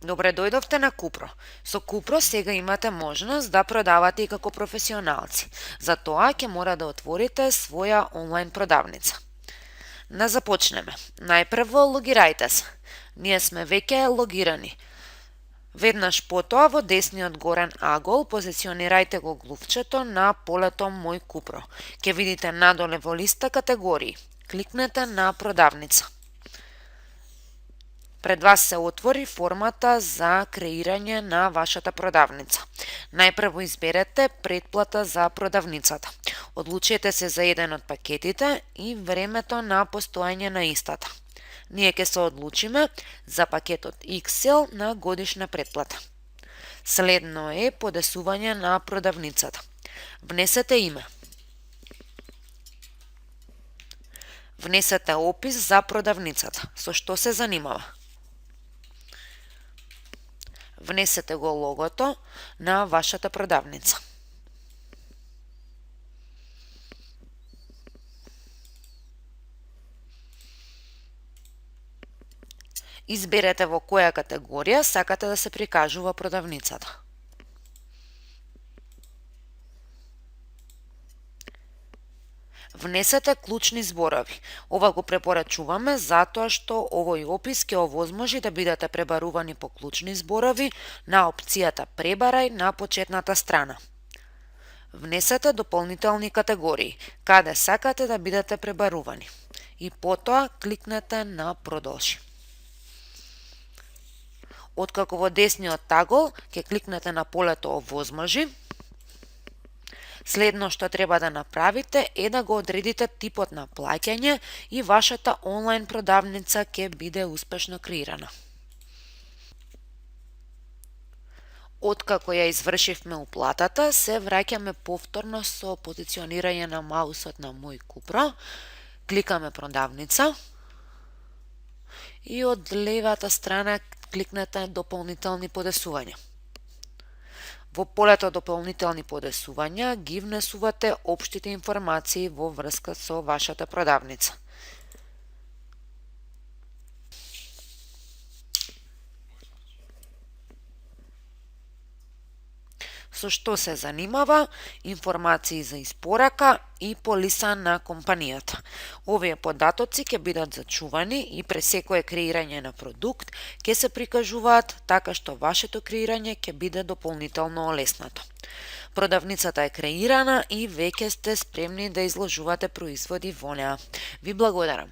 Добре дојдовте на Купро. Со Купро сега имате можност да продавате и како професионалци. За тоа ќе мора да отворите своја онлайн продавница. Да започнеме. Најпрво логирајте се. Ние сме веќе логирани. Веднаш потоа во десниот горен агол позиционирајте го глувчето на полето Мој Купро. Ќе видите надоле во листа категории. Кликнете на продавница. Пред вас се отвори формата за креирање на вашата продавница. Најпрво изберете претплата за продавницата. Одлучете се за еден од пакетите и времето на постоење на истата. Ние ќе се одлучиме за пакетот XL на годишна претплата. Следно е подесување на продавницата. Внесете име. Внесете опис за продавницата, со што се занимава. Внесете го логото на вашата продавница. Изберете во која категорија сакате да се прикажува продавницата. Внесете клучни зборови. Ова го препорачуваме затоа што овој опис ќе овозможи да бидете пребарувани по клучни зборови на опцијата Пребарај на почетната страна. Внесете дополнителни категории, каде сакате да бидете пребарувани. И потоа кликнете на Продолжи. Откако во десниот тагол ќе кликнете на полето Овозможи, следно што треба да направите е да го одредите типот на плаќање и вашата онлайн продавница ќе биде успешно креирана. Откако ја извршивме уплатата, се враќаме повторно со позиционирање на маусот на Мој Купро, кликаме продавница и од левата страна кликнете дополнителни подесувања. Во полето дополнителни подесувања ги внесувате општите информации во врска со вашата продавница. Со што се занимава, информации за испорака и полиса на компанијата. Овие податоци ќе бидат зачувани и пред секое креирање на продукт ќе се прикажуваат така што вашето креирање ќе биде дополнително олеснато. Продавницата е креирана и веќе сте спремни да изложувате производи во неа. Ви благодарам.